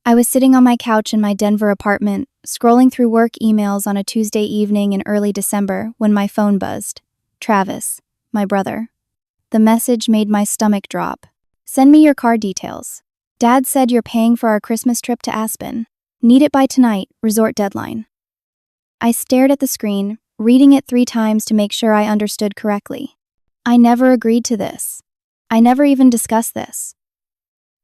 I was sitting on my couch in my Denver apartment, scrolling through work emails on a Tuesday evening in early December when my phone buzzed. Travis, my brother. The message made my stomach drop. Send me your card details. Dad said you're paying for our Christmas trip to Aspen. Need it by tonight, resort deadline. I stared at the screen, reading it 3 times to make sure I understood correctly. I never agreed to this. I never even discussed this.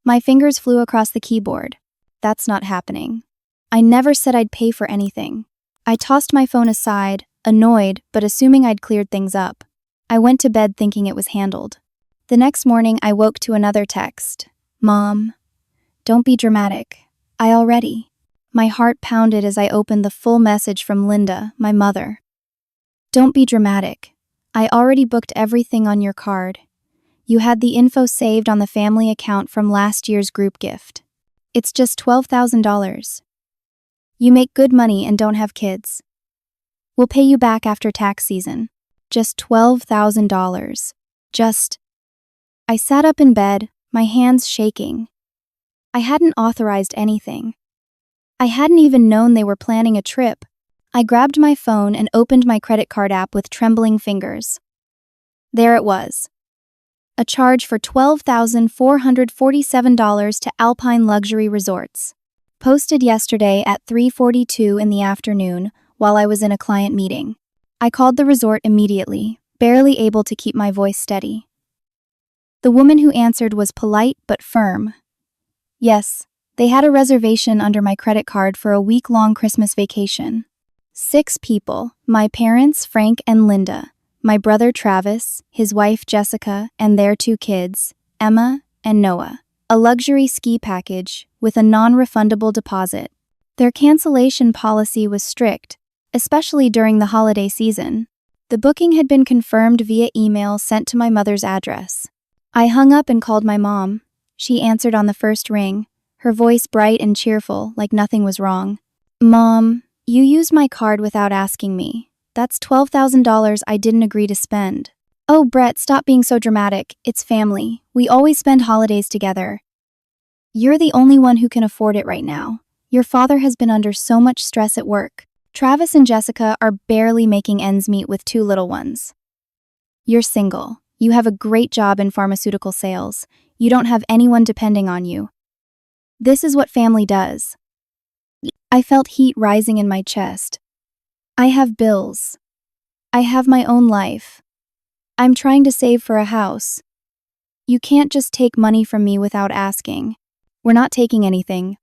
My fingers flew across the keyboard. That's not happening. I never said I'd pay for anything. I tossed my phone aside, annoyed, but assuming I'd cleared things up. I went to bed thinking it was handled. The next morning, I woke to another text. Mom, don't be dramatic. I already. My heart pounded as I opened the full message from Linda, my mother. Don't be dramatic. I already booked everything on your card. You had the info saved on the family account from last year's group gift. It's just $12,000. You make good money and don't have kids. We'll pay you back after tax season. Just $12,000. I sat up in bed, my hands shaking. I hadn't authorized anything. I hadn't even known they were planning a trip. I grabbed my phone and opened my credit card app with trembling fingers. There it was. A charge for $12,447 to Alpine Luxury Resorts. Posted yesterday at 3:42 in the afternoon while I was in a client meeting. I called the resort immediately, barely able to keep my voice steady. The woman who answered was polite but firm. Yes, they had a reservation under my credit card for a week-long Christmas vacation. 6 people, my parents, Frank and Linda, my brother Travis, his wife Jessica, and their 2 kids, Emma and Noah. A luxury ski package with a non-refundable deposit. Their cancellation policy was strict, especially during the holiday season. The booking had been confirmed via email sent to my mother's address. I hung up and called my mom. She answered on the first ring, her voice bright and cheerful, like nothing was wrong. Mom, you used my card without asking me. That's $12,000 I didn't agree to spend. Oh, Brett, stop being so dramatic. It's family. We always spend holidays together. You're the only one who can afford it right now. Your father has been under so much stress at work. Travis and Jessica are barely making ends meet with 2 little ones. You're single. You have a great job in pharmaceutical sales. You don't have anyone depending on you. This is what family does. I felt heat rising in my chest. I have bills. I have my own life. I'm trying to save for a house. You can't just take money from me without asking. We're not taking anything.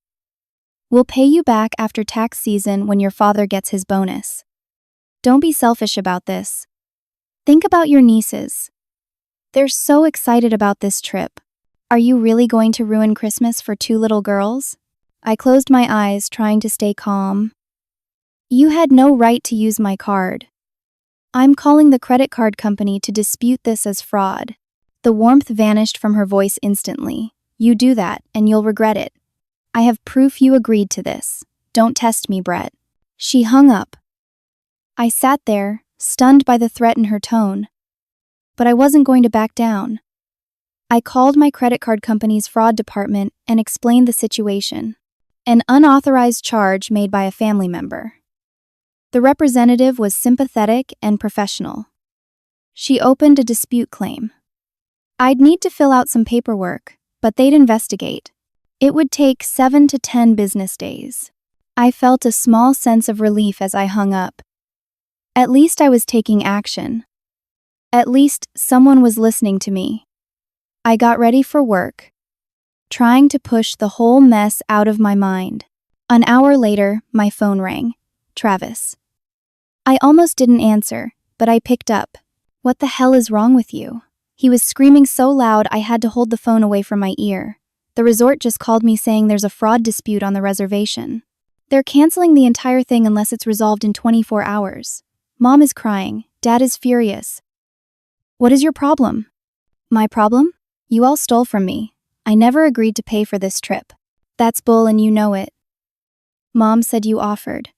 We'll pay you back after tax season when your father gets his bonus. Don't be selfish about this. Think about your nieces. They're so excited about this trip. Are you really going to ruin Christmas for 2 little girls? I closed my eyes, trying to stay calm. You had no right to use my card. I'm calling the credit card company to dispute this as fraud. The warmth vanished from her voice instantly. You do that, and you'll regret it. I have proof you agreed to this. Don't test me, Brett. She hung up. I sat there, stunned by the threat in her tone. But I wasn't going to back down. I called my credit card company's fraud department and explained the situation. An unauthorized charge made by a family member. The representative was sympathetic and professional. She opened a dispute claim. I'd need to fill out some paperwork, but they'd investigate. It would take 7 to 10 business days. I felt a small sense of relief as I hung up. At least I was taking action. At least someone was listening to me. I got ready for work, trying to push the whole mess out of my mind. An hour later, my phone rang. Travis. I almost didn't answer, but I picked up. What the hell is wrong with you? He was screaming so loud I had to hold the phone away from my ear. The resort just called me saying there's a fraud dispute on the reservation. They're canceling the entire thing unless it's resolved in 24 hours. Mom is crying. Dad is furious. What is your problem? My problem? You all stole from me. I never agreed to pay for this trip. That's bull and you know it. Mom said you offered.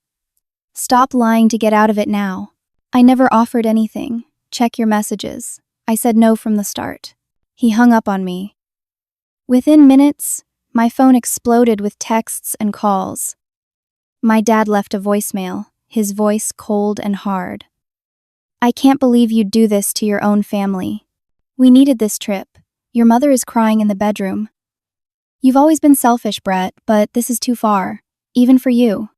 Stop lying to get out of it now. I never offered anything. Check your messages. I said no from the start. He hung up on me. Within minutes, My phone exploded with texts and calls. My dad left a voicemail, his voice cold and hard. "I can't believe you'd do this to your own family. We needed this trip. Your mother is crying in the bedroom. You've always been selfish, Brett, but this is too far. Even for you."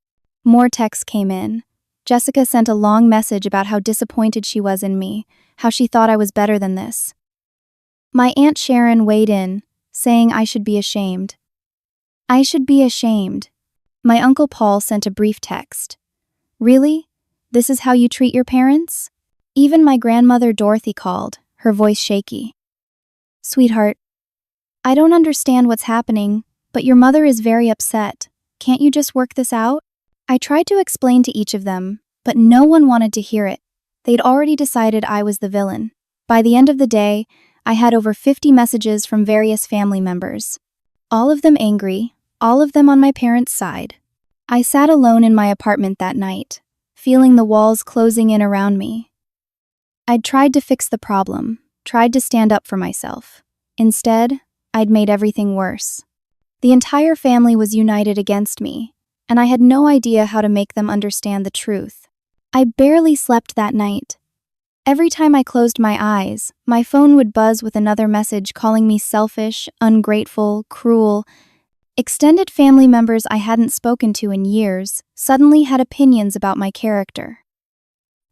More texts came in. Jessica sent a long message about how disappointed she was in me, how she thought I was better than this. My Aunt Sharon weighed in, saying I should be ashamed. I should be ashamed. My Uncle Paul sent a brief text. "Really? This is how you treat your parents?" Even my grandmother Dorothy called, her voice shaky. "Sweetheart, I don't understand what's happening, but your mother is very upset. Can't you just work this out?" I tried to explain to each of them, but no one wanted to hear it. They'd already decided I was the villain. By the end of the day, I had over 50 messages from various family members. All of them angry, all of them on my parents' side. I sat alone in my apartment that night, feeling the walls closing in around me. I'd tried to fix the problem, tried to stand up for myself. Instead, I'd made everything worse. The entire family was united against me, and I had no idea how to make them understand the truth. I barely slept that night. Every time I closed my eyes, my phone would buzz with another message calling me selfish, ungrateful, cruel. Extended family members I hadn't spoken to in years suddenly had opinions about my character.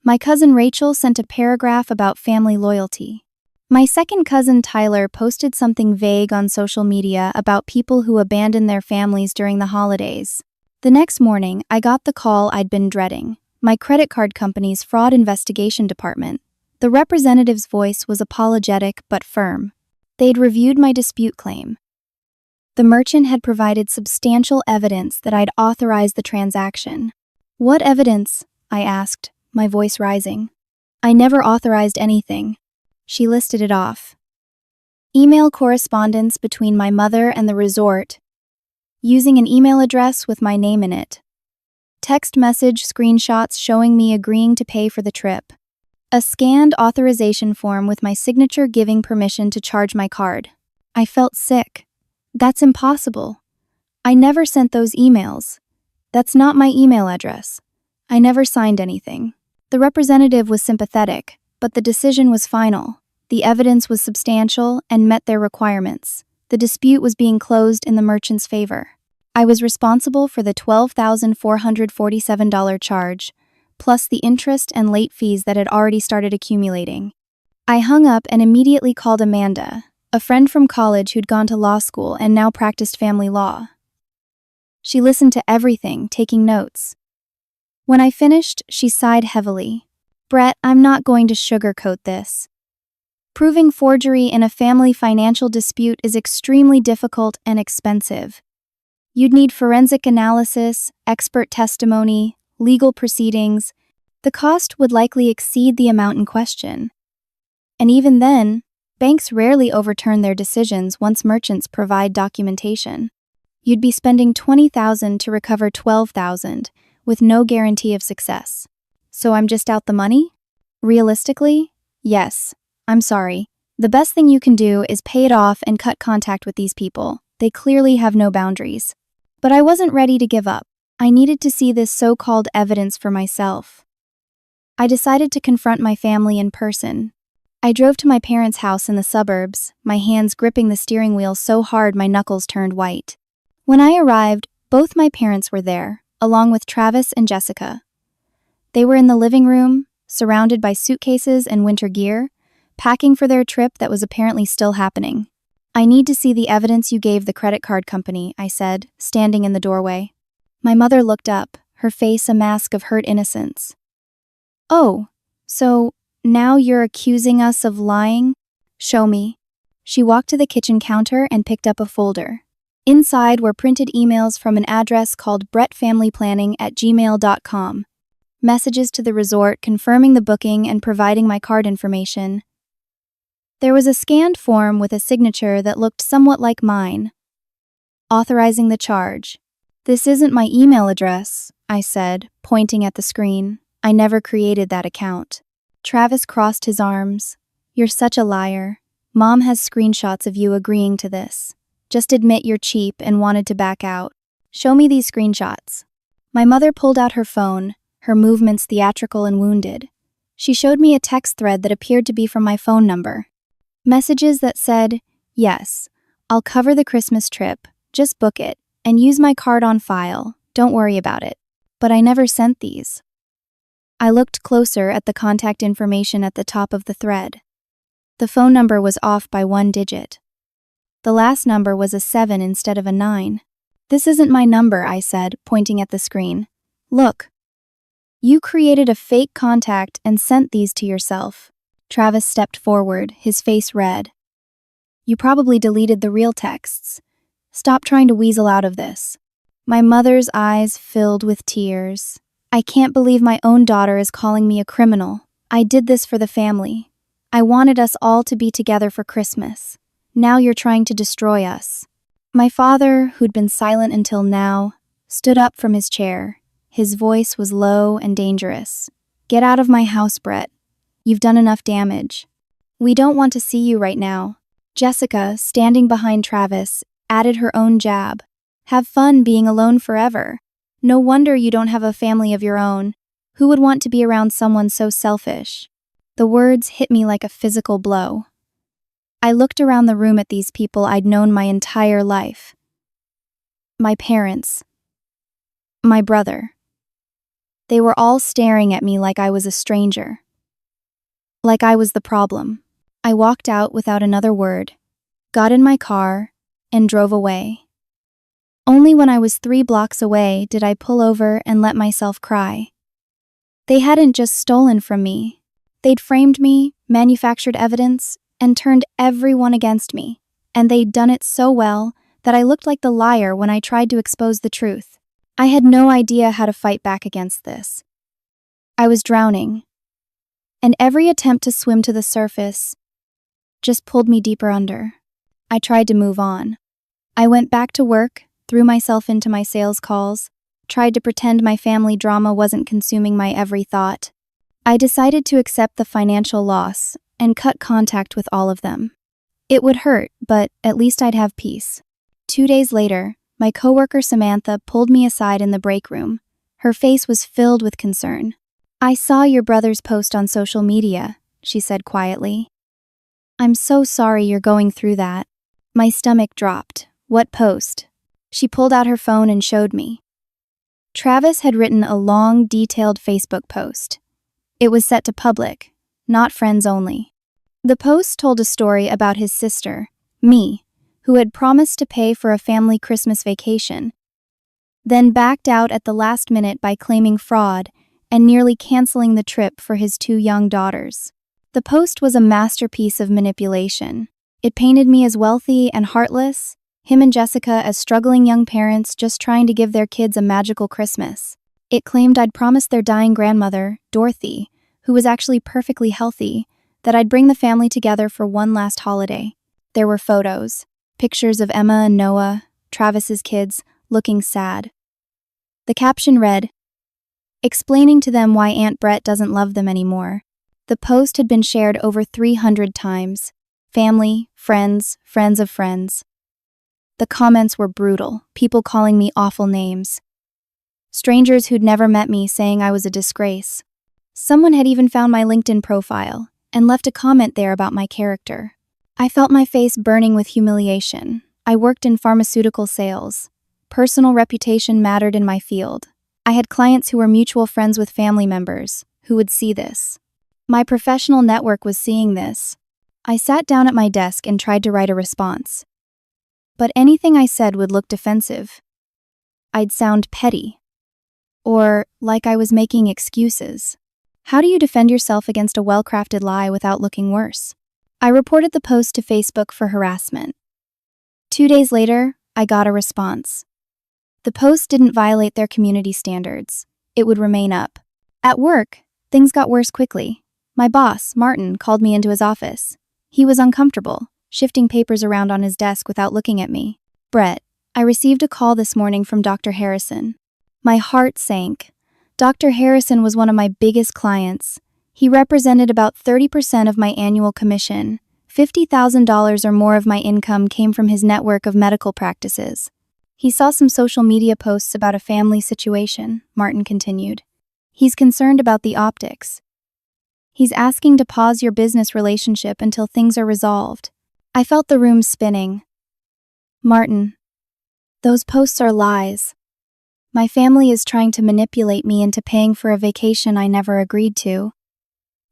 My cousin Rachel sent a paragraph about family loyalty. My second cousin Tyler posted something vague on social media about people who abandon their families during the holidays. The next morning, I got the call I'd been dreading. My credit card company's fraud investigation department. The representative's voice was apologetic but firm. They'd reviewed my dispute claim. The merchant had provided substantial evidence that I'd authorized the transaction. "What evidence?" I asked, my voice rising. "I never authorized anything." She listed it off. Email correspondence between my mother and the resort, using an email address with my name in it. Text message screenshots showing me agreeing to pay for the trip. A scanned authorization form with my signature giving permission to charge my card. I felt sick. That's impossible. I never sent those emails. That's not my email address. I never signed anything. The representative was sympathetic, but the decision was final. The evidence was substantial and met their requirements. The dispute was being closed in the merchant's favor. I was responsible for the $12,447 charge, plus the interest and late fees that had already started accumulating. I hung up and immediately called Amanda, a friend from college who'd gone to law school and now practiced family law. She listened to everything, taking notes. When I finished, she sighed heavily. "Brett, I'm not going to sugarcoat this. Proving forgery in a family financial dispute is extremely difficult and expensive. You'd need forensic analysis, expert testimony, legal proceedings. The cost would likely exceed the amount in question. And even then, banks rarely overturn their decisions once merchants provide documentation. You'd be spending $20,000 to recover $12,000, with no guarantee of success. So I'm just out the money? Realistically, yes. I'm sorry. The best thing you can do is pay it off and cut contact with these people. They clearly have no boundaries." But I wasn't ready to give up. I needed to see this so-called evidence for myself. I decided to confront my family in person. I drove to my parents' house in the suburbs, my hands gripping the steering wheel so hard my knuckles turned white. When I arrived, both my parents were there, along with Travis and Jessica. They were in the living room, surrounded by suitcases and winter gear, packing for their trip that was apparently still happening. "I need to see the evidence you gave the credit card company," I said, standing in the doorway. My mother looked up, her face a mask of hurt innocence. "Oh, so now you're accusing us of lying? Show me." She walked to the kitchen counter and picked up a folder. Inside were printed emails from an address called brettfamilyplanning@gmail.com. Messages to the resort confirming the booking and providing my card information. There was a scanned form with a signature that looked somewhat like mine, authorizing the charge. "This isn't my email address," I said, pointing at the screen. "I never created that account." Travis crossed his arms. "You're such a liar. Mom has screenshots of you agreeing to this." Just admit you're cheap and wanted to back out. Show me these screenshots. My mother pulled out her phone, her movements theatrical and wounded. She showed me a text thread that appeared to be from my phone number. Messages that said, "Yes, I'll cover the Christmas trip, just book it, and use my card on file, don't worry about it." But I never sent these. I looked closer at the contact information at the top of the thread. The phone number was off by 1 digit. The last number was a 7 instead of a 9. "This isn't my number," I said, pointing at the screen. "Look. You created a fake contact and sent these to yourself." Travis stepped forward, his face red. "You probably deleted the real texts. Stop trying to weasel out of this." My mother's eyes filled with tears. "I can't believe my own daughter is calling me a criminal. I did this for the family. I wanted us all to be together for Christmas. Now you're trying to destroy us." My father, who'd been silent until now, stood up from his chair. His voice was low and dangerous. "Get out of my house, Brett. You've done enough damage. We don't want to see you right now." Jessica, standing behind Travis, added her own jab. "Have fun being alone forever. No wonder you don't have a family of your own. Who would want to be around someone so selfish?" The words hit me like a physical blow. I looked around the room at these people I'd known my entire life. My parents. My brother. They were all staring at me like I was a stranger. Like I was the problem. I walked out without another word, got in my car, and drove away. Only when I was 3 blocks away did I pull over and let myself cry. They hadn't just stolen from me. They'd framed me, manufactured evidence, and turned everyone against me. And they'd done it so well that I looked like the liar when I tried to expose the truth. I had no idea how to fight back against this. I was drowning. And every attempt to swim to the surface just pulled me deeper under. I tried to move on. I went back to work, threw myself into my sales calls, tried to pretend my family drama wasn't consuming my every thought. I decided to accept the financial loss and cut contact with all of them. It would hurt, but at least I'd have peace. 2 days later, my coworker Samantha pulled me aside in the break room. Her face was filled with concern. "I saw your brother's post on social media," she said quietly. "I'm so sorry you're going through that." My stomach dropped. "What post?" She pulled out her phone and showed me. Travis had written a long, detailed Facebook post. It was set to public, not friends only. The post told a story about his sister, me, who had promised to pay for a family Christmas vacation, then backed out at the last minute by claiming fraud and nearly canceling the trip for his 2 young daughters. The post was a masterpiece of manipulation. It painted me as wealthy and heartless, him and Jessica as struggling young parents just trying to give their kids a magical Christmas. It claimed I'd promised their dying grandmother, Dorothy, who was actually perfectly healthy, that I'd bring the family together for one last holiday. There were photos, pictures of Emma and Noah, Travis's kids, looking sad. The caption read, "Explaining to them why Aunt Brett doesn't love them anymore." The post had been shared over 300 times. Family, friends, friends of friends. The comments were brutal, people calling me awful names. Strangers who'd never met me saying I was a disgrace. Someone had even found my LinkedIn profile and left a comment there about my character. I felt my face burning with humiliation. I worked in pharmaceutical sales. Personal reputation mattered in my field. I had clients who were mutual friends with family members who would see this. My professional network was seeing this. I sat down at my desk and tried to write a response. But anything I said would look defensive. I'd sound petty. Or like I was making excuses. How do you defend yourself against a well-crafted lie without looking worse? I reported the post to Facebook for harassment. 2 days later, I got a response. The post didn't violate their community standards. It would remain up. At work, things got worse quickly. My boss, Martin, called me into his office. He was uncomfortable, shifting papers around on his desk without looking at me. "Brett, I received a call this morning from Dr. Harrison." My heart sank. Dr. Harrison was one of my biggest clients. He represented about 30% of my annual commission, $50,000 or more of my income came from his network of medical practices. He saw some social media posts about a family situation, Martin continued. He's concerned about the optics. He's asking to pause your business relationship until things are resolved. I felt the room spinning. Martin, those posts are lies. My family is trying to manipulate me into paying for a vacation I never agreed to.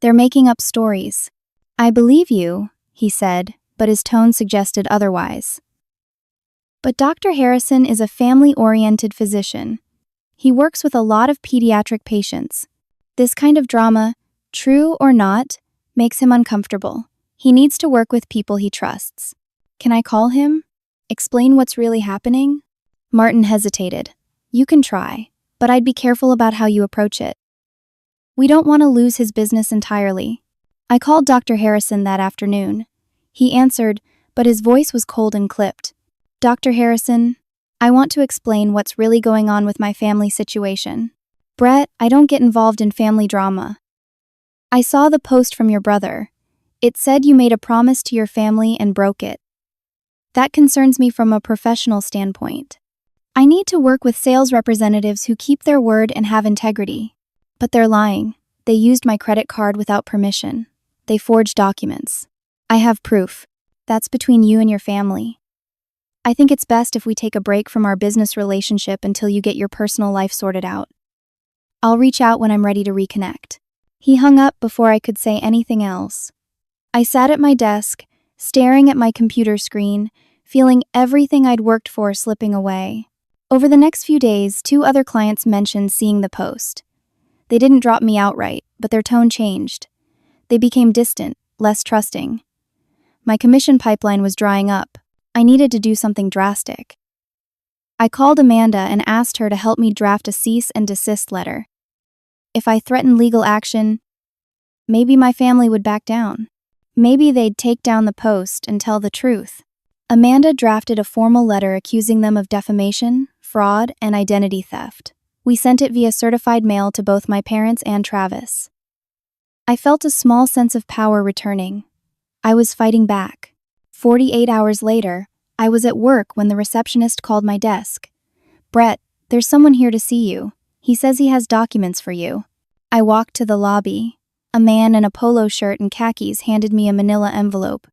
They're making up stories. I believe you, he said, but his tone suggested otherwise. But Dr. Harrison is a family-oriented physician. He works with a lot of pediatric patients. This kind of drama, true or not, makes him uncomfortable. He needs to work with people he trusts. Can I call him? Explain what's really happening? Martin hesitated. You can try, but I'd be careful about how you approach it. We don't want to lose his business entirely. I called Dr. Harrison that afternoon. He answered, but his voice was cold and clipped. Dr. Harrison, I want to explain what's really going on with my family situation. Brett, I don't get involved in family drama. I saw the post from your brother. It said you made a promise to your family and broke it. That concerns me from a professional standpoint. I need to work with sales representatives who keep their word and have integrity. But they're lying. They used my credit card without permission. They forged documents. I have proof. That's between you and your family. I think it's best if we take a break from our business relationship until you get your personal life sorted out. I'll reach out when I'm ready to reconnect. He hung up before I could say anything else. I sat at my desk, staring at my computer screen, feeling everything I'd worked for slipping away. Over the next few days, 2 other clients mentioned seeing the post. They didn't drop me outright, but their tone changed. They became distant, less trusting. My commission pipeline was drying up. I needed to do something drastic. I called Amanda and asked her to help me draft a cease and desist letter. If I threatened legal action, maybe my family would back down. Maybe they'd take down the post and tell the truth. Amanda drafted a formal letter accusing them of defamation, fraud, and identity theft. We sent it via certified mail to both my parents and Travis. I felt a small sense of power returning. I was fighting back. 48 hours later, I was at work when the receptionist called my desk. Brett, there's someone here to see you. He says he has documents for you. I walked to the lobby. A man in a polo shirt and khakis handed me a manila envelope.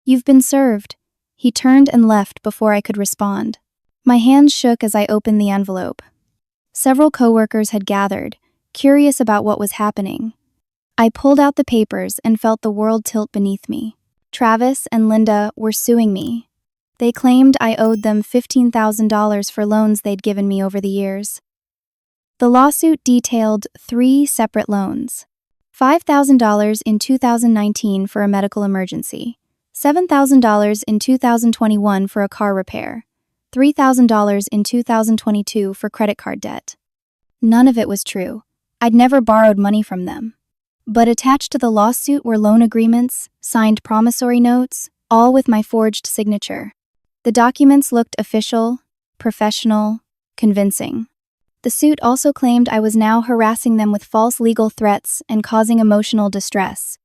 You've been served. He turned and left before I could respond. My hands shook as I opened the envelope. Several coworkers had gathered, curious about what was happening. I pulled out the papers and felt the world tilt beneath me. Travis and Linda were suing me. They claimed I owed them $15,000 for loans they'd given me over the years. The lawsuit detailed 3 separate loans. $5,000 in 2019 for a medical emergency, $7,000 in 2021 for a car repair, $3,000 in 2022 for credit card debt. None of it was true. I'd never borrowed money from them. But attached to the lawsuit were loan agreements, signed promissory notes, all with my forged signature. The documents looked official, professional, convincing. The suit also claimed I was now harassing them with false legal threats and causing emotional distress.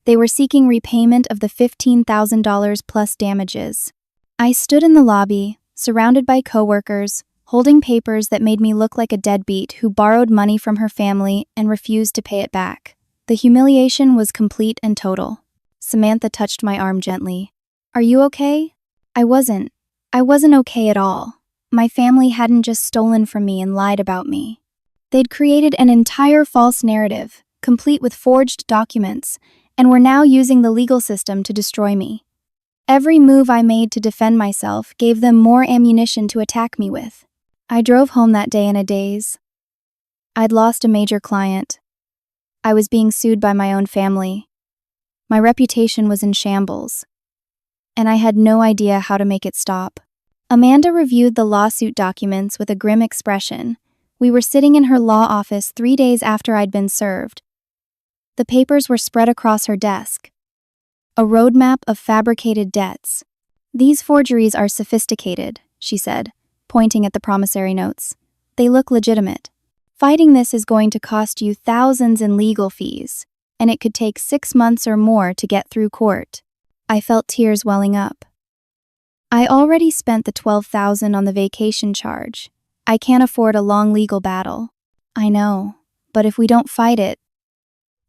They were seeking repayment of the $15,000 plus damages. I stood in the lobby, surrounded by coworkers, holding papers that made me look like a deadbeat who borrowed money from her family and refused to pay it back. The humiliation was complete and total. Samantha touched my arm gently. Are you okay? I wasn't okay at all. My family hadn't just stolen from me and lied about me. They'd created an entire false narrative, complete with forged documents, and were now using the legal system to destroy me. Every move I made to defend myself gave them more ammunition to attack me with. I drove home that day in a daze. I'd lost a major client. I was being sued by my own family. My reputation was in shambles, and I had no idea how to make it stop. Amanda reviewed the lawsuit documents with a grim expression. We were sitting in her law office 3 days after I'd been served. The papers were spread across her desk. A roadmap of fabricated debts. These forgeries are sophisticated, she said, pointing at the promissory notes. They look legitimate. Fighting this is going to cost you thousands in legal fees. and it could take 6 months or more to get through court. I felt tears welling up. I already spent the $12,000 on the vacation charge. I can't afford a long legal battle. I know, but if we don't fight it,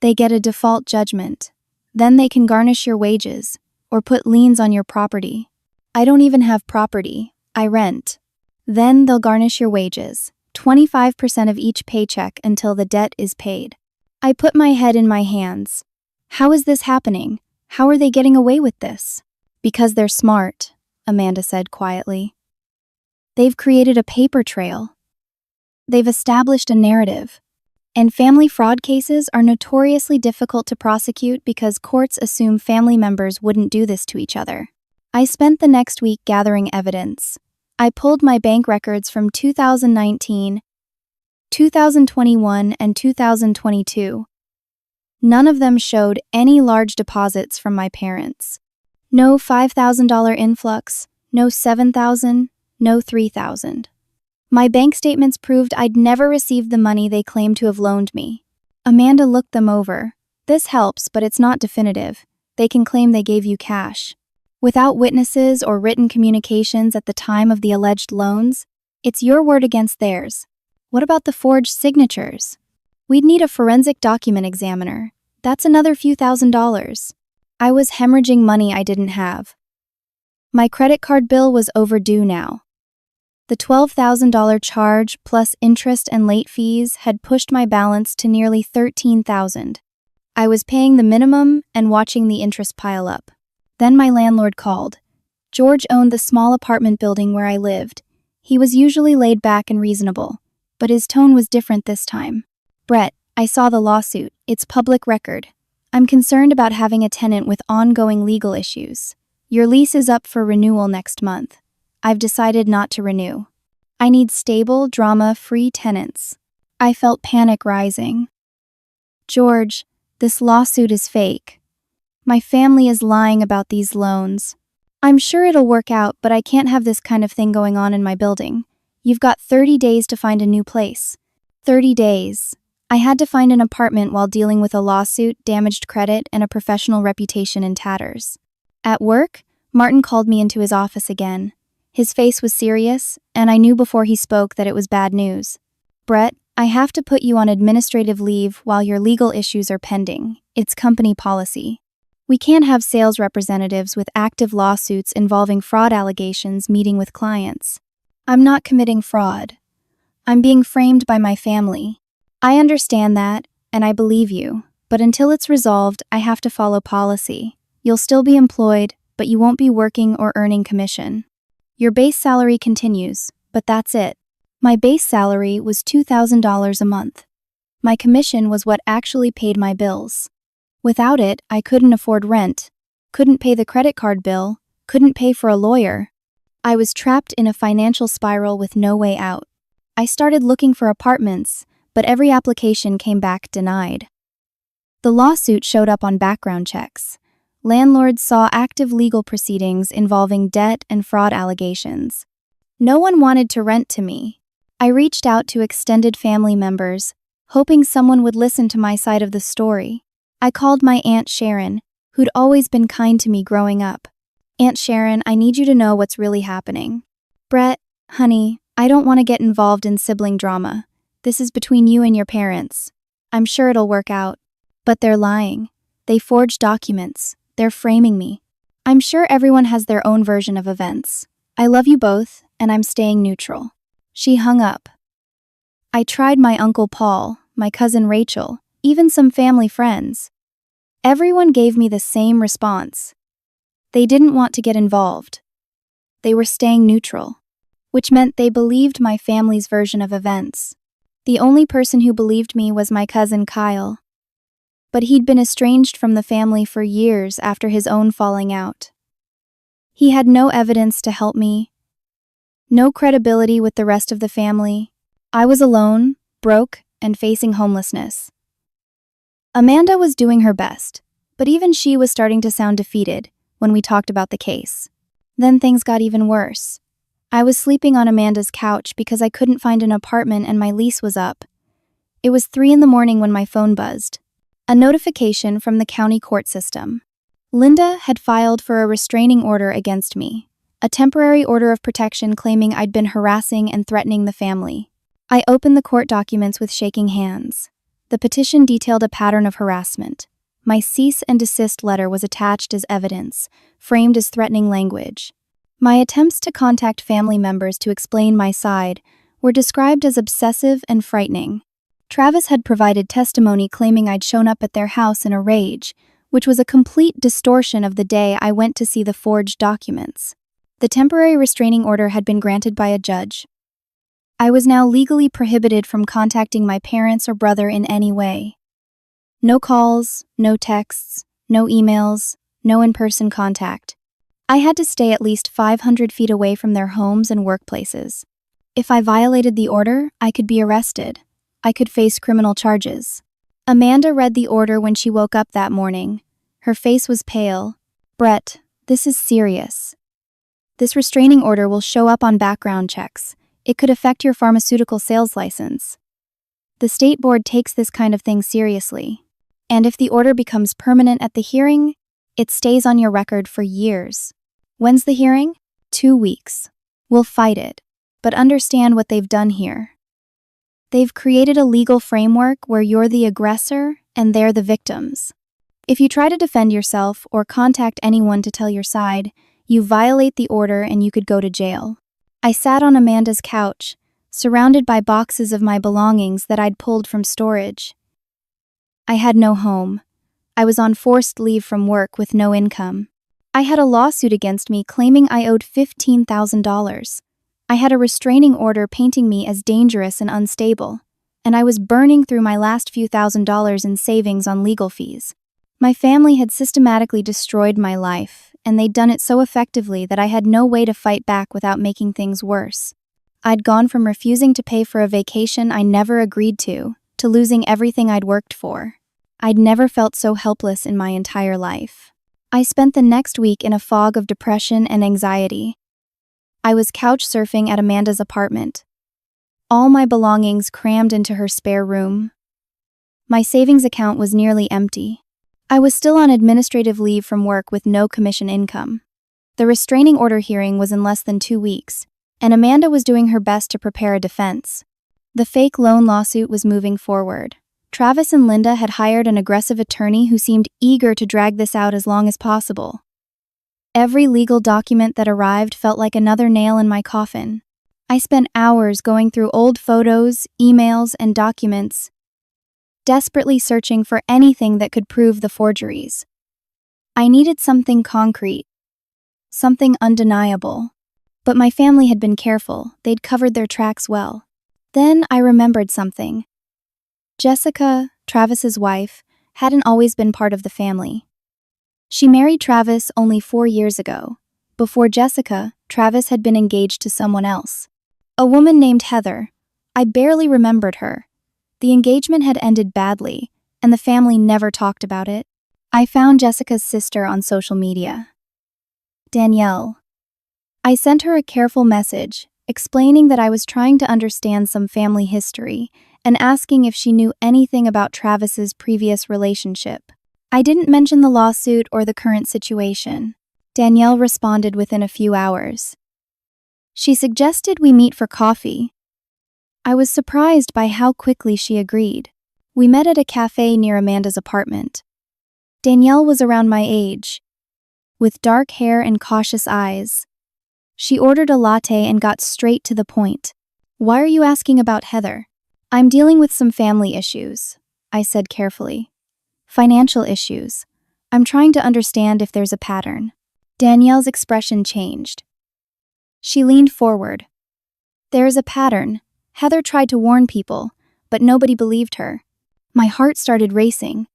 they get a default judgment. Then they can garnish your wages or put liens on your property. I don't even have property. I rent. Then they'll garnish your wages, 25% of each paycheck until the debt is paid. I put my head in my hands. How is this happening? How are they getting away with this? Because they're smart, Amanda said quietly. They've created a paper trail. They've established a narrative. And family fraud cases are notoriously difficult to prosecute because courts assume family members wouldn't do this to each other. I spent the next week gathering evidence. I pulled my bank records from 2019, 2021, and 2022. None of them showed any large deposits from my parents. No $5,000 influx, no $7,000, no $3,000. My bank statements proved I'd never received the money they claimed to have loaned me. Amanda looked them over. This helps, but it's not definitive. They can claim they gave you cash. Without witnesses or written communications at the time of the alleged loans, it's your word against theirs. What about the forged signatures? We'd need a forensic document examiner. That's another few $1,000s. I was hemorrhaging money I didn't have. My credit card bill was overdue now. The $12,000 charge plus interest and late fees had pushed my balance to nearly $13,000. I was paying the minimum and watching the interest pile up. Then my landlord called. George owned the small apartment building where I lived. He was usually laid back and reasonable, but his tone was different this time. Brett, I saw the lawsuit. It's public record. I'm concerned about having a tenant with ongoing legal issues. Your lease is up for renewal next month. I've decided not to renew. I need stable, drama-free tenants. I felt panic rising. George, this lawsuit is fake. My family is lying about these loans. I'm sure it'll work out, but I can't have this kind of thing going on in my building. You've got 30 days to find a new place. 30 days. I had to find an apartment while dealing with a lawsuit, damaged credit, and a professional reputation in tatters. At work, Martin called me into his office again. His face was serious, and I knew before he spoke that it was bad news. Brett, I have to put you on administrative leave while your legal issues are pending. It's company policy. We can't have sales representatives with active lawsuits involving fraud allegations meeting with clients. I'm not committing fraud. I'm being framed by my family. I understand that, and I believe you, but until it's resolved, I have to follow policy. You'll still be employed, but you won't be working or earning commission. Your base salary continues, but that's it. My base salary was $2,000 a month. My commission was what actually paid my bills. Without it, I couldn't afford rent, couldn't pay the credit card bill, couldn't pay for a lawyer. I was trapped in a financial spiral with no way out. I started looking for apartments, but every application came back denied. The lawsuit showed up on background checks. Landlords saw active legal proceedings involving debt and fraud allegations. No one wanted to rent to me. I reached out to extended family members, hoping someone would listen to my side of the story. I called my Aunt Sharon, who'd always been kind to me growing up. Aunt Sharon, I need you to know what's really happening. Brett, honey, I don't want to get involved in sibling drama. This is between you and your parents. I'm sure it'll work out. But they're lying. They forged documents. They're framing me. I'm sure everyone has their own version of events. I love you both, and I'm staying neutral. She hung up. I tried my Uncle Paul, my cousin Rachel, even some family friends. Everyone gave me the same response. They didn't want to get involved. They were staying neutral, which meant they believed my family's version of events. The only person who believed me was my cousin Kyle. But he'd been estranged from the family for years after his own falling out. He had no evidence to help me, no credibility with the rest of the family. I was alone, broke, and facing homelessness. Amanda was doing her best, but even she was starting to sound defeated when we talked about the case. Then things got even worse. I was sleeping on Amanda's couch because I couldn't find an apartment and my lease was up. It was 3 a.m. when my phone buzzed. A notification from the county court system. Linda had filed for a restraining order against me, a temporary order of protection claiming I'd been harassing and threatening the family. I opened the court documents with shaking hands. The petition detailed a pattern of harassment. My cease and desist letter was attached as evidence, framed as threatening language. My attempts to contact family members to explain my side were described as obsessive and frightening. Travis had provided testimony claiming I'd shown up at their house in a rage, which was a complete distortion of the day I went to see the forged documents. The temporary restraining order had been granted by a judge. I was now legally prohibited from contacting my parents or brother in any way. No calls, no texts, no emails, no in-person contact. I had to stay at least 500 feet away from their homes and workplaces. If I violated the order, I could be arrested. I could face criminal charges. Amanda read the order when she woke up that morning. Her face was pale. "Brett, this is serious. This restraining order will show up on background checks. It could affect your pharmaceutical sales license. The state board takes this kind of thing seriously. And if the order becomes permanent at the hearing, it stays on your record for years. When's the hearing? 2 weeks. We'll fight it. But understand what they've done here. They've created a legal framework where you're the aggressor and they're the victims. If you try to defend yourself or contact anyone to tell your side, you violate the order and you could go to jail." I sat on Amanda's couch, surrounded by boxes of my belongings that I'd pulled from storage. I had no home. I was on forced leave from work with no income. I had a lawsuit against me claiming I owed $15,000. I had a restraining order painting me as dangerous and unstable, and I was burning through my last few $1,000s in savings on legal fees. My family had systematically destroyed my life, and they'd done it so effectively that I had no way to fight back without making things worse. I'd gone from refusing to pay for a vacation I never agreed to losing everything I'd worked for. I'd never felt so helpless in my entire life. I spent the next week in a fog of depression and anxiety. I was couch surfing at Amanda's apartment. All my belongings crammed into her spare room. My savings account was nearly empty. I was still on administrative leave from work with no commission income. The restraining order hearing was in less than 2 weeks, and Amanda was doing her best to prepare a defense. The fake loan lawsuit was moving forward. Travis and Linda had hired an aggressive attorney who seemed eager to drag this out as long as possible. Every legal document that arrived felt like another nail in my coffin. I spent hours going through old photos, emails, and documents, desperately searching for anything that could prove the forgeries. I needed something concrete, something undeniable. But my family had been careful. They'd covered their tracks well. Then I remembered something. Jessica, Travis's wife, hadn't always been part of the family. She married Travis only 4 years ago. Before Jessica, Travis had been engaged to someone else. A woman named Heather. I barely remembered her. The engagement had ended badly, and the family never talked about it. I found Jessica's sister on social media. Danielle. I sent her a careful message, explaining that I was trying to understand some family history and asking if she knew anything about Travis's previous relationship. I didn't mention the lawsuit or the current situation. Danielle responded within a few hours. She suggested we meet for coffee. I was surprised by how quickly she agreed. We met at a cafe near Amanda's apartment. Danielle was around my age, with dark hair and cautious eyes. She ordered a latte and got straight to the point. "Why are you asking about Heather?" "I'm dealing with some family issues," I said carefully. "Financial issues. I'm trying to understand if there's a pattern." Danielle's expression changed. She leaned forward. "There is a pattern. Heather tried to warn people, but nobody believed her." My heart started racing.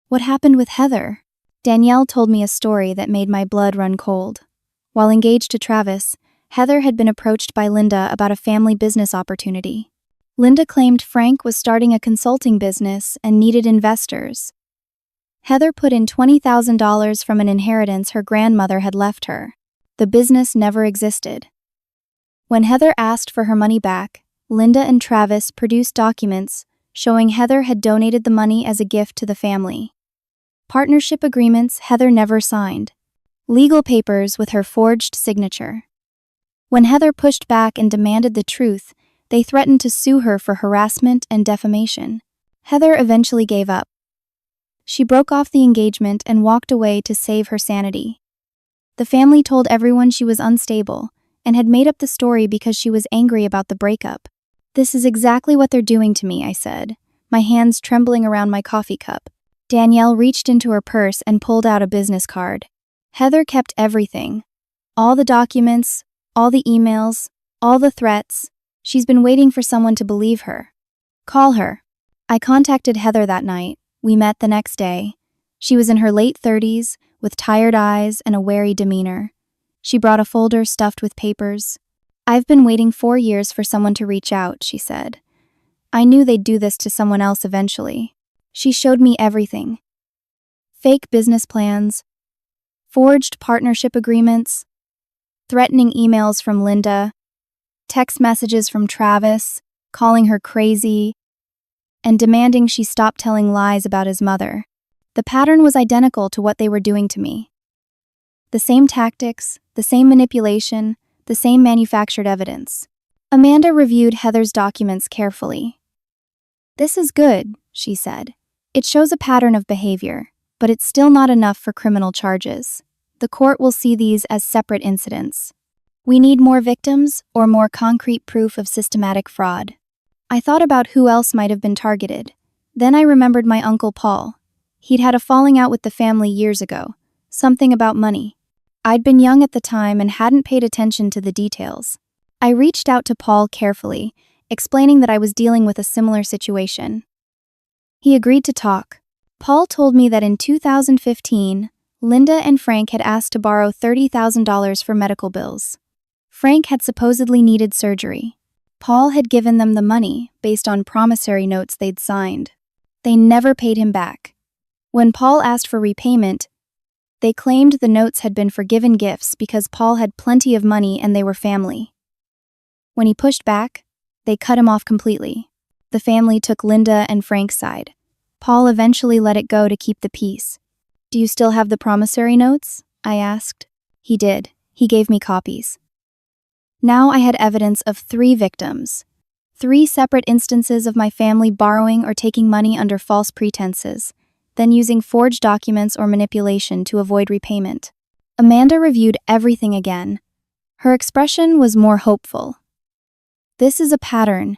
What happened with Heather? Danielle told me a story that made my blood run cold. While engaged to Travis, Heather had been approached by Linda about a family business opportunity. Linda claimed Frank was starting a consulting business and needed investors. Heather put in $20,000 from an inheritance her grandmother had left her. The business never existed. When Heather asked for her money back, Linda and Travis produced documents showing Heather had donated the money as a gift to the family. Partnership agreements Heather never signed. Legal papers with her forged signature. When Heather pushed back and demanded the truth, they threatened to sue her for harassment and defamation. Heather eventually gave up. She broke off the engagement and walked away to save her sanity. The family told everyone she was unstable and had made up the story because she was angry about the breakup. "This is exactly what they're doing to me," I said, my hands trembling around my coffee cup. Danielle reached into her purse and pulled out a business card. Heather kept everything. All the documents, all the emails, all the threats. She's been waiting for someone to believe her. "Call her." I contacted Heather that night. We met the next day. She was in her late 30s, with tired eyes and a wary demeanor. She brought a folder stuffed with papers. "I've been waiting 4 years for someone to reach out," she said. "I knew they'd do this to someone else eventually." She showed me everything. Fake business plans, forged partnership agreements, threatening emails from Linda, text messages from Travis, calling her crazy, and demanding she stop telling lies about his mother. The pattern was identical to what they were doing to me. The same tactics, the same manipulation, the same manufactured evidence. Amanda reviewed Heather's documents carefully. "This is good," she said. "It shows a pattern of behavior, but it's still not enough for criminal charges. The court will see these as separate incidents. We need more victims or more concrete proof of systematic fraud." I thought about who else might have been targeted. Then I remembered my Uncle Paul. He'd had a falling out with the family years ago, something about money. I'd been young at the time and hadn't paid attention to the details. I reached out to Paul carefully, explaining that I was dealing with a similar situation. He agreed to talk. Paul told me that in 2015, Linda and Frank had asked to borrow $30,000 for medical bills. Frank had supposedly needed surgery. Paul had given them the money based on promissory notes they'd signed. They never paid him back. When Paul asked for repayment, they claimed the notes had been forgiven gifts because Paul had plenty of money and they were family. When he pushed back, they cut him off completely. The family took Linda and Frank's side. Paul eventually let it go to keep the peace. "Do you still have the promissory notes?" I asked. He did. He gave me copies. Now I had evidence of 3 victims. 3 separate instances of my family borrowing or taking money under false pretenses, then using forged documents or manipulation to avoid repayment. Amanda reviewed everything again. Her expression was more hopeful. "This is a pattern.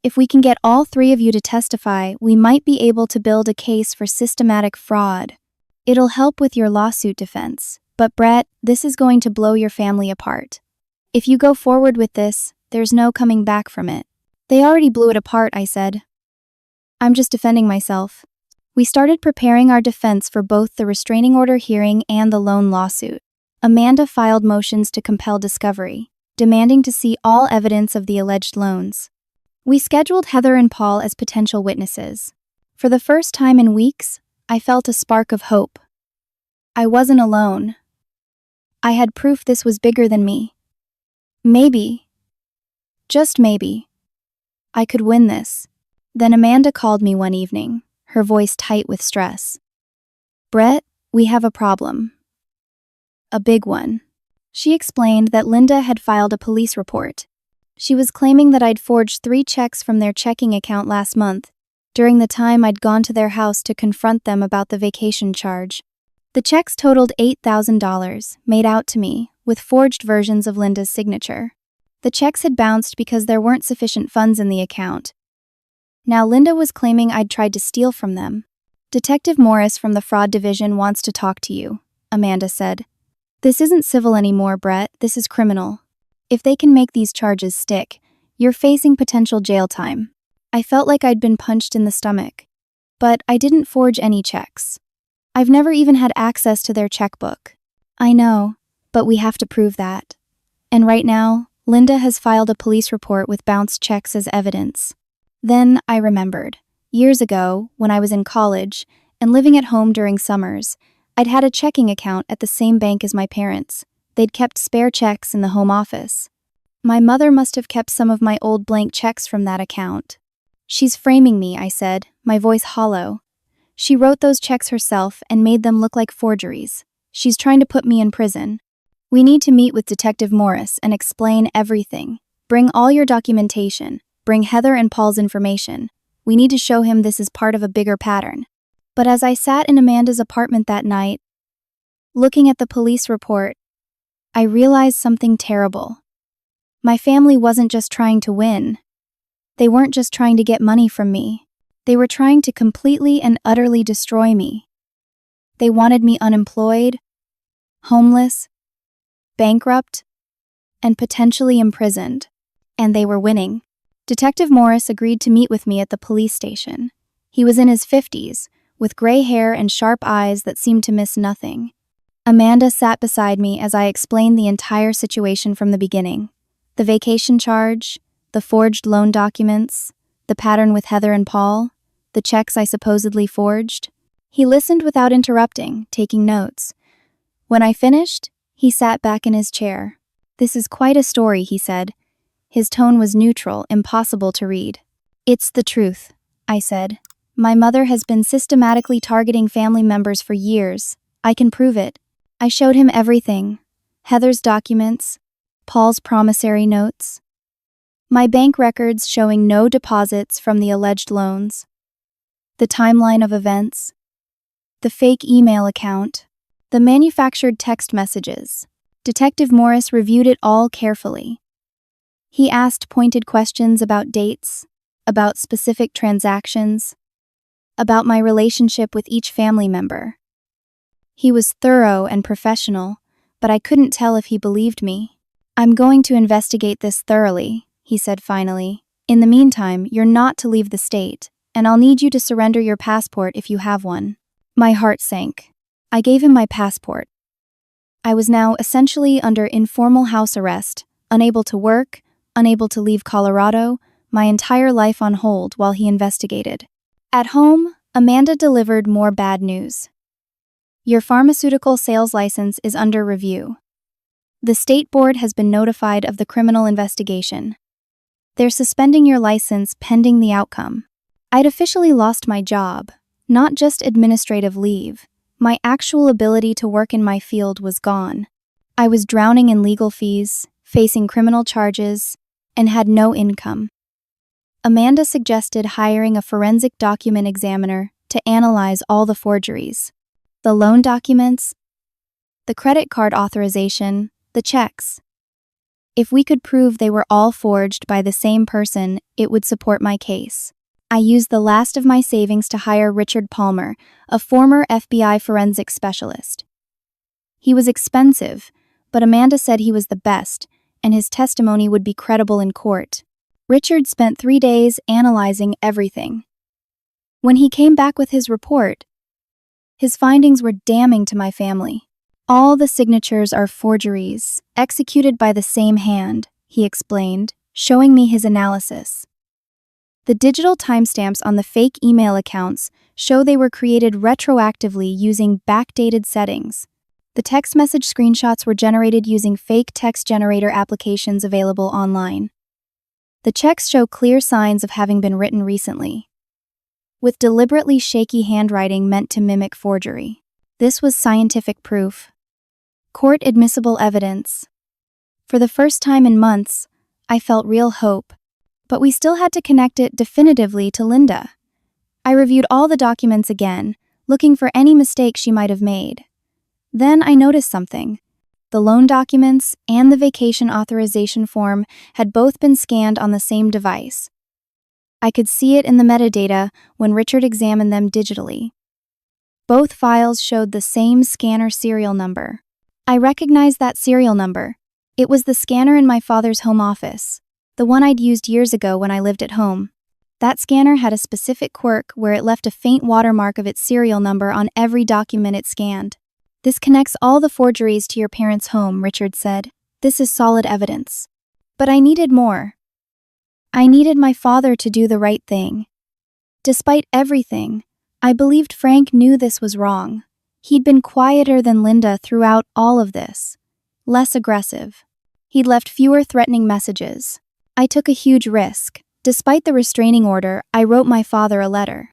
If we can get all 3 of you to testify, we might be able to build a case for systematic fraud. It'll help with your lawsuit defense. But Brett, this is going to blow your family apart. If you go forward with this, there's no coming back from it." "They already blew it apart," I said. "I'm just defending myself." We started preparing our defense for both the restraining order hearing and the loan lawsuit. Amanda filed motions to compel discovery, demanding to see all evidence of the alleged loans. We scheduled Heather and Paul as potential witnesses. For the first time in weeks, I felt a spark of hope. I wasn't alone. I had proof this was bigger than me. Maybe, just maybe, I could win this. Then Amanda called me one evening, her voice tight with stress. "Brett, we have a problem. A big one." She explained that Linda had filed a police report. She was claiming that I'd forged 3 checks from their checking account last month, during the time I'd gone to their house to confront them about the vacation charge. The checks totaled $8,000, made out to me, with forged versions of Linda's signature. The checks had bounced because there weren't sufficient funds in the account. Now Linda was claiming I'd tried to steal from them. "Detective Morris from the Fraud Division wants to talk to you," Amanda said. "This isn't civil anymore, Brett, this is criminal. If they can make these charges stick, you're facing potential jail time." I felt like I'd been punched in the stomach. But I didn't forge any checks. I've never even had access to their checkbook. "I know, but we have to prove that. And right now, Linda has filed a police report with bounced checks as evidence." Then I remembered. Years ago, when I was in college and living at home during summers, I'd had a checking account at the same bank as my parents. They'd kept spare checks in the home office. My mother must have kept some of my old blank checks from that account. She's framing me, I said, my voice hollow. She wrote those checks herself and made them look like forgeries. She's trying to put me in prison. We need to meet with Detective Morris and explain everything. Bring all your documentation. Bring Heather and Paul's information. We need to show him this is part of a bigger pattern. But as I sat in Amanda's apartment that night, looking at the police report, I realized something terrible. My family wasn't just trying to win. They weren't just trying to get money from me. They were trying to completely and utterly destroy me. They wanted me unemployed, homeless, bankrupt, and potentially imprisoned. And they were winning. Detective Morris agreed to meet with me at the police station. He was in his 50s, with gray hair and sharp eyes that seemed to miss nothing. Amanda sat beside me as I explained the entire situation from the beginning. The vacation charge, the forged loan documents, the pattern with Heather and Paul, the checks I supposedly forged. He listened without interrupting, taking notes. When I finished, he sat back in his chair. "This is quite a story," he said. His tone was neutral, impossible to read. "It's the truth," I said. "My mother has been systematically targeting family members for years. I can prove it." I showed him everything. Heather's documents, Paul's promissory notes, my bank records showing no deposits from the alleged loans, the timeline of events, the fake email account, the manufactured text messages. Detective Morris reviewed it all carefully. He asked pointed questions about dates, about specific transactions, about my relationship with each family member. He was thorough and professional, but I couldn't tell if he believed me. "I'm going to investigate this thoroughly," he said finally. "In the meantime, you're not to leave the state, and I'll need you to surrender your passport if you have one." My heart sank. I gave him my passport. I was now essentially under informal house arrest, unable to work, unable to leave Colorado, my entire life on hold while he investigated. At home, Amanda delivered more bad news. "Your pharmaceutical sales license is under review. The state board has been notified of the criminal investigation. They're suspending your license pending the outcome." I'd officially lost my job, not just administrative leave. My actual ability to work in my field was gone. I was drowning in legal fees, facing criminal charges, and had no income. Amanda suggested hiring a forensic document examiner to analyze all the forgeries. The loan documents, the credit card authorization, the checks. If we could prove they were all forged by the same person, it would support my case. I used the last of my savings to hire Richard Palmer, a former FBI forensics specialist. He was expensive, but Amanda said he was the best, and his testimony would be credible in court. Richard spent 3 days analyzing everything. When he came back with his report, his findings were damning to my family. "All the signatures are forgeries, executed by the same hand," he explained, showing me his analysis. The digital timestamps on the fake email accounts show they were created retroactively using backdated settings. The text message screenshots were generated using fake text generator applications available online. The checks show clear signs of having been written recently, with deliberately shaky handwriting meant to mimic forgery. This was scientific proof. Court-admissible evidence. For the first time in months, I felt real hope, but we still had to connect it definitively to Linda. I reviewed all the documents again, looking for any mistake she might have made. Then I noticed something. The loan documents and the vacation authorization form had both been scanned on the same device. I could see it in the metadata when Richard examined them digitally. Both files showed the same scanner serial number. I recognized that serial number. It was the scanner in my father's home office, the one I'd used years ago when I lived at home. That scanner had a specific quirk where it left a faint watermark of its serial number on every document it scanned. "This connects all the forgeries to your parents' home," Richard said. "This is solid evidence." But I needed more. I needed my father to do the right thing. Despite everything, I believed Frank knew this was wrong. He'd been quieter than Linda throughout all of this, less aggressive. He'd left fewer threatening messages. I took a huge risk. Despite the restraining order, I wrote my father a letter.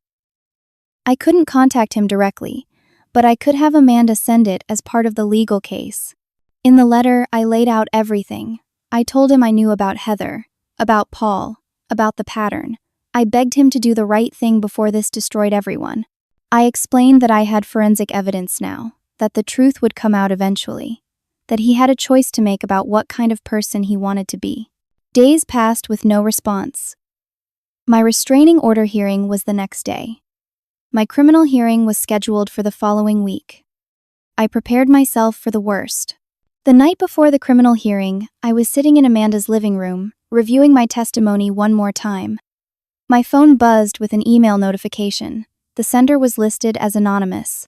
I couldn't contact him directly, but I could have Amanda send it as part of the legal case. In the letter, I laid out everything. I told him I knew about Heather, about Paul, about the pattern. I begged him to do the right thing before this destroyed everyone. I explained that I had forensic evidence now, that the truth would come out eventually, that he had a choice to make about what kind of person he wanted to be. Days passed with no response. My restraining order hearing was the next day. My criminal hearing was scheduled for the following week. I prepared myself for the worst. The night before the criminal hearing, I was sitting in Amanda's living room, reviewing my testimony one more time. My phone buzzed with an email notification. The sender was listed as anonymous.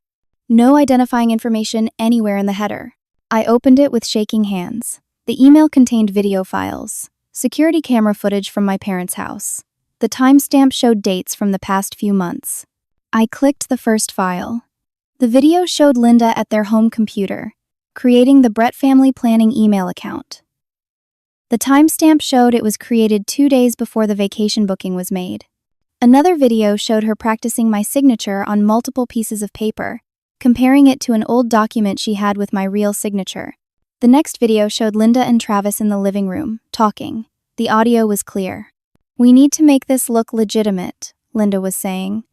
No identifying information anywhere in the header. I opened it with shaking hands. The email contained video files, security camera footage from my parents' house. The timestamp showed dates from the past few months. I clicked the first file. The video showed Linda at their home computer, creating the Brett Family Planning email account. The timestamp showed it was created 2 days before the vacation booking was made. Another video showed her practicing my signature on multiple pieces of paper, comparing it to an old document she had with my real signature. The next video showed Linda and Travis in the living room, talking. The audio was clear. "We need to make this look legitimate," Linda was saying.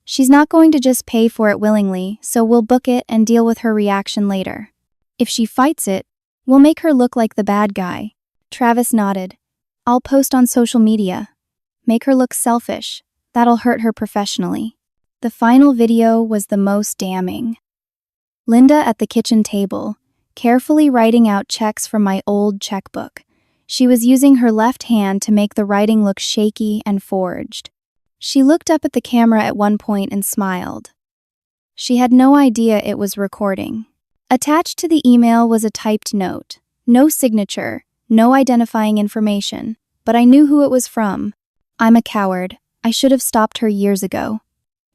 "She's not going to just pay for it willingly, so we'll book it and deal with her reaction later. If she fights it, we'll make her look like the bad guy." Travis nodded. "I'll post on social media. Make her look selfish. That'll hurt her professionally." The final video was the most damning. Linda at the kitchen table, carefully writing out checks from my old checkbook. She was using her left hand to make the writing look shaky and forged. She looked up at the camera at one point and smiled. She had no idea it was recording. Attached to the email was a typed note. No signature, no identifying information, but I knew who it was from. "I'm a coward. I should have stopped her years ago.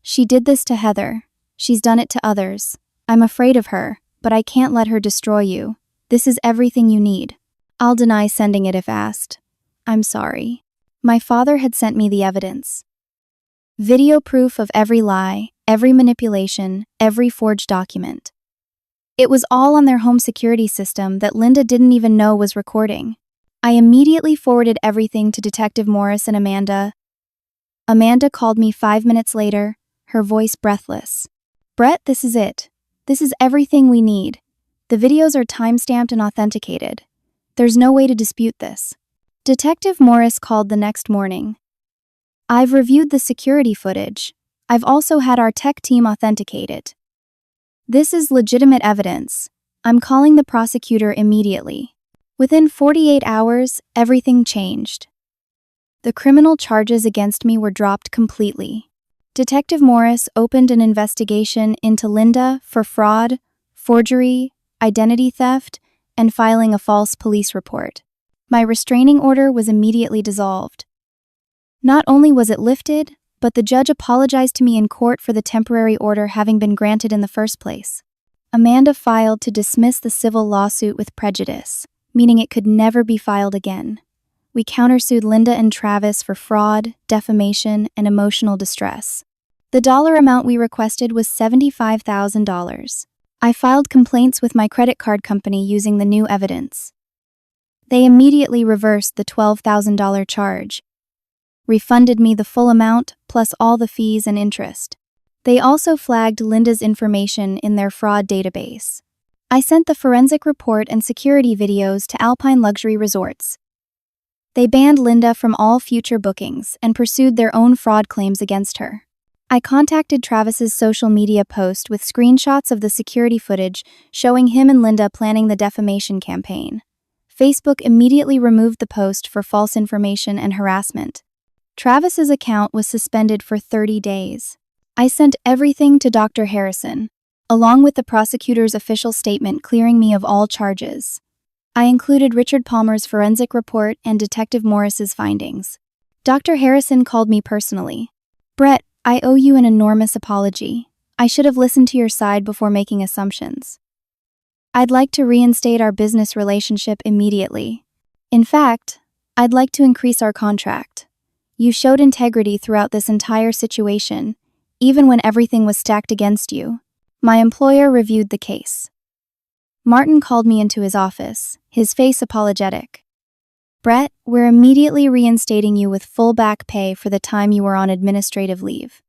She did this to Heather. She's done it to others. I'm afraid of her, but I can't let her destroy you. This is everything you need. I'll deny sending it if asked. I'm sorry." My father had sent me the evidence. Video proof of every lie, every manipulation, every forged document. It was all on their home security system that Linda didn't even know was recording. I immediately forwarded everything to Detective Morris and Amanda. Amanda called me 5 minutes later, her voice breathless. "Brett, this is it. This is everything we need. The videos are timestamped and authenticated. There's no way to dispute this." Detective Morris called the next morning. "I've reviewed the security footage. I've also had our tech team authenticate it. This is legitimate evidence. I'm calling the prosecutor immediately." Within 48 hours, everything changed. The criminal charges against me were dropped completely. Detective Morris opened an investigation into Linda for fraud, forgery, identity theft, and filing a false police report. My restraining order was immediately dissolved. Not only was it lifted, but the judge apologized to me in court for the temporary order having been granted in the first place. Amanda filed to dismiss the civil lawsuit with prejudice, meaning it could never be filed again. We countersued Linda and Travis for fraud, defamation, and emotional distress. The dollar amount we requested was $75,000. I filed complaints with my credit card company using the new evidence. They immediately reversed the $12,000 charge, refunded me the full amount plus all the fees and interest. They also flagged Linda's information in their fraud database. I sent the forensic report and security videos to Alpine Luxury Resorts. They banned Linda from all future bookings and pursued their own fraud claims against her. I contacted Travis's social media post with screenshots of the security footage showing him and Linda planning the defamation campaign. Facebook immediately removed the post for false information and harassment. Travis's account was suspended for 30 days. I sent everything to Dr. Harrison, along with the prosecutor's official statement clearing me of all charges. I included Richard Palmer's forensic report and Detective Morris's findings. Dr. Harrison called me personally. "Brett, I owe you an enormous apology. I should have listened to your side before making assumptions. I'd like to reinstate our business relationship immediately. In fact, I'd like to increase our contract. You showed integrity throughout this entire situation, even when everything was stacked against you. My employer reviewed the case. Martin called me into his office, his face apologetic. Brett, we're immediately reinstating you with full back pay for the time you were on administrative leave.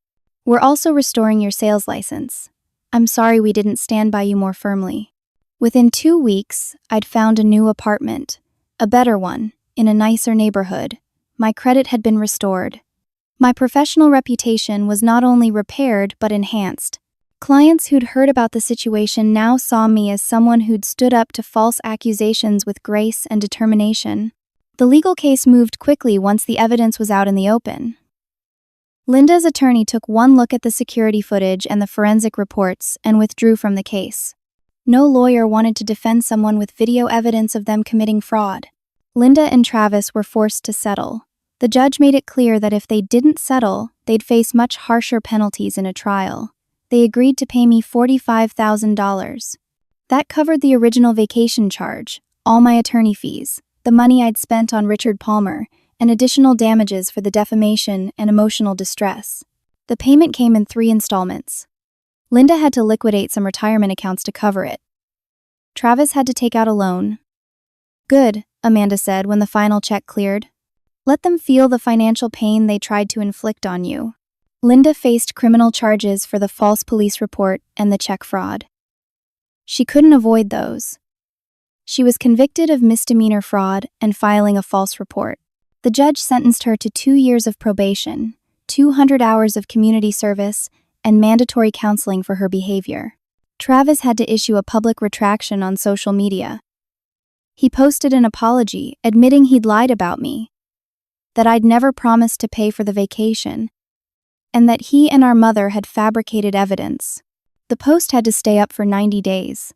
We're also restoring your sales license. I'm sorry we didn't stand by you more firmly. Within 2 weeks, I'd found a new apartment, a better one, in a nicer neighborhood. My credit had been restored. My professional reputation was not only repaired but enhanced. Clients who'd heard about the situation now saw me as someone who'd stood up to false accusations with grace and determination. The legal case moved quickly once the evidence was out in the open. Linda's attorney took one look at the security footage and the forensic reports and withdrew from the case. No lawyer wanted to defend someone with video evidence of them committing fraud. Linda and Travis were forced to settle. The judge made it clear that if they didn't settle, they'd face much harsher penalties in a trial. They agreed to pay me $45,000. That covered the original vacation charge, all my attorney fees, the money I'd spent on Richard Palmer, and additional damages for the defamation and emotional distress. The payment came in 3 installments. Linda had to liquidate some retirement accounts to cover it. Travis had to take out a loan. Good, Amanda said when the final check cleared. Let them feel the financial pain they tried to inflict on you. Linda faced criminal charges for the false police report and the check fraud. She couldn't avoid those. She was convicted of misdemeanor fraud and filing a false report. The judge sentenced her to 2 years of probation, 200 hours of community service, and mandatory counseling for her behavior. Travis had to issue a public retraction on social media. He posted an apology, admitting he'd lied about me, that I'd never promised to pay for the vacation, and that he and our mother had fabricated evidence. The post had to stay up for 90 days.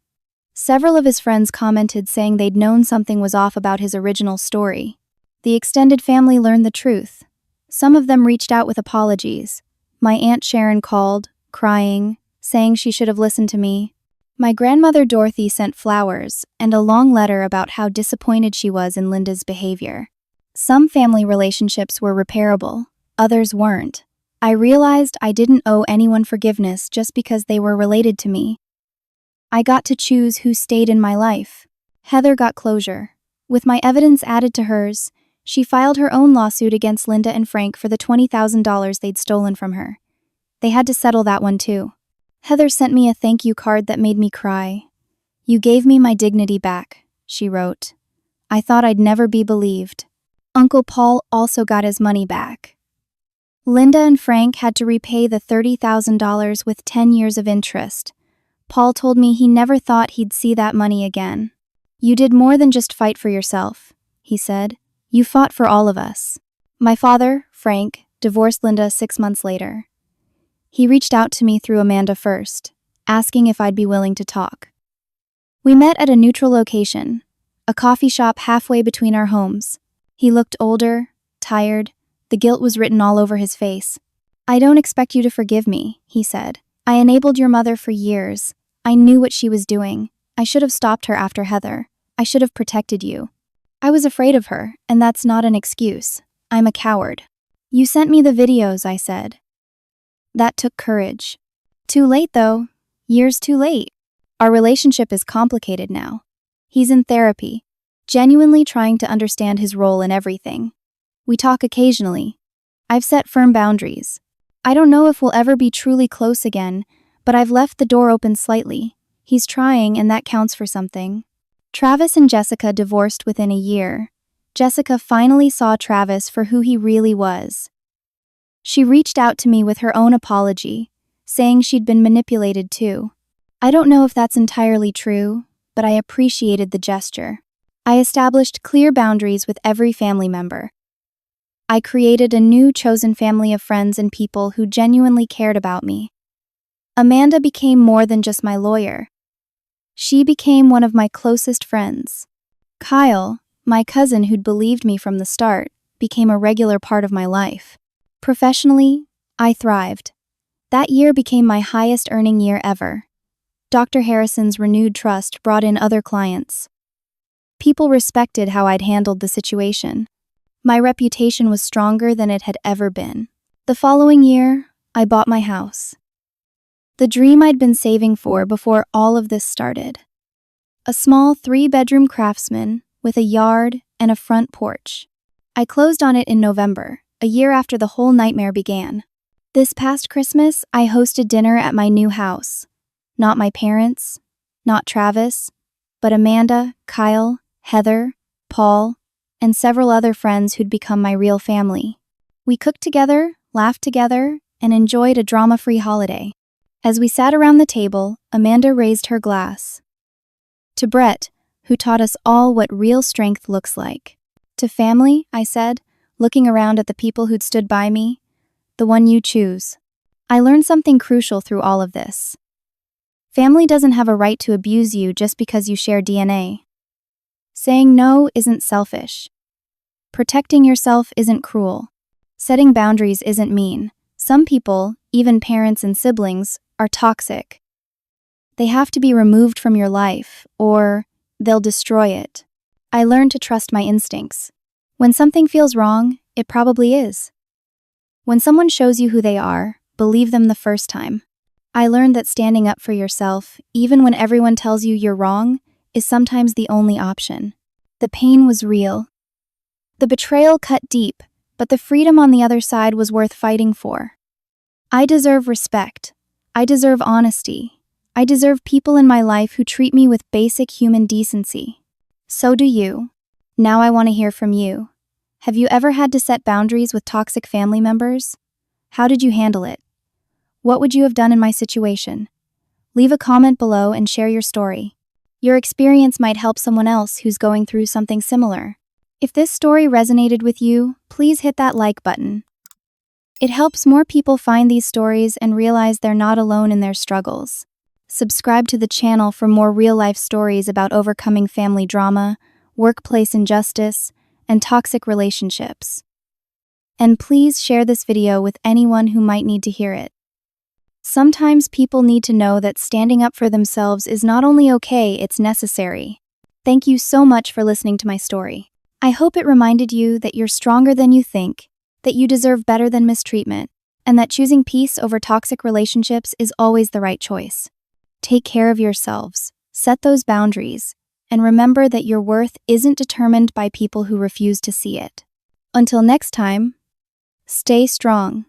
Several of his friends commented saying they'd known something was off about his original story. The extended family learned the truth. Some of them reached out with apologies. My Aunt Sharon called, crying, saying she should have listened to me. My grandmother Dorothy sent flowers and a long letter about how disappointed she was in Linda's behavior. Some family relationships were repairable, others weren't. I realized I didn't owe anyone forgiveness just because they were related to me. I got to choose who stayed in my life. Heather got closure. With my evidence added to hers, she filed her own lawsuit against Linda and Frank for the $20,000 they'd stolen from her. They had to settle that one too. Heather sent me a thank you card that made me cry. "You gave me my dignity back," she wrote. "I thought I'd never be believed." Uncle Paul also got his money back. Linda and Frank had to repay the $30,000 with 10 years of interest. Paul told me he never thought he'd see that money again. "You did more than just fight for yourself," he said. "You fought for all of us." My father, Frank, divorced Linda 6 months later. He reached out to me through Amanda first, asking if I'd be willing to talk. We met at a neutral location, a coffee shop halfway between our homes. He looked older, tired. The guilt was written all over his face. "I don't expect you to forgive me," he said. "I enabled your mother for years. I knew what she was doing. I should have stopped her after Heather. I should have protected you. I was afraid of her, and that's not an excuse. I'm a coward." "You sent me the videos," I said. That took courage. Too late, though. Years too late. Our relationship is complicated now. He's in therapy, genuinely trying to understand his role in everything. We talk occasionally. I've set firm boundaries. I don't know if we'll ever be truly close again, but I've left the door open slightly. He's trying, and that counts for something. Travis and Jessica divorced within a year. Jessica finally saw Travis for who he really was. She reached out to me with her own apology, saying she'd been manipulated too. I don't know if that's entirely true, but I appreciated the gesture. I established clear boundaries with every family member. I created a new chosen family of friends and people who genuinely cared about me. Amanda became more than just my lawyer. She became one of my closest friends. Kyle, my cousin who'd believed me from the start, became a regular part of my life. Professionally, I thrived. That year became my highest earning year ever. Dr. Harrison's renewed trust brought in other clients. People respected how I'd handled the situation. My reputation was stronger than it had ever been. The following year, I bought my house. The dream I'd been saving for before all of this started. A small 3-bedroom craftsman with a yard and a front porch. I closed on it in November, a year after the whole nightmare began. This past Christmas, I hosted dinner at my new house. Not my parents, not Travis, but Amanda, Kyle, Heather, Paul, and several other friends who'd become my real family. We cooked together, laughed together, and enjoyed a drama-free holiday. As we sat around the table, Amanda raised her glass. To Brett, who taught us all what real strength looks like. To family, I said, looking around at the people who'd stood by me. The one you choose. I learned something crucial through all of this. Family doesn't have a right to abuse you just because you share DNA. Saying no isn't selfish. Protecting yourself isn't cruel. Setting boundaries isn't mean. Some people, even parents and siblings, are toxic. They have to be removed from your life, or they'll destroy it. I learned to trust my instincts. When something feels wrong, it probably is. When someone shows you who they are, believe them the first time. I learned that standing up for yourself, even when everyone tells you you're wrong, is sometimes the only option. The pain was real. The betrayal cut deep, but the freedom on the other side was worth fighting for. I deserve respect. I deserve honesty. I deserve people in my life who treat me with basic human decency. So do you. Now I want to hear from you. Have you ever had to set boundaries with toxic family members? How did you handle it? What would you have done in my situation? Leave a comment below and share your story. Your experience might help someone else who's going through something similar. If this story resonated with you, please hit that like button. It helps more people find these stories and realize they're not alone in their struggles. Subscribe to the channel for more real-life stories about overcoming family drama, workplace injustice, and toxic relationships. And please share this video with anyone who might need to hear it. Sometimes people need to know that standing up for themselves is not only okay, it's necessary. Thank you so much for listening to my story. I hope it reminded you that you're stronger than you think, that you deserve better than mistreatment, and that choosing peace over toxic relationships is always the right choice. Take care of yourselves, set those boundaries, and remember that your worth isn't determined by people who refuse to see it. Until next time, stay strong.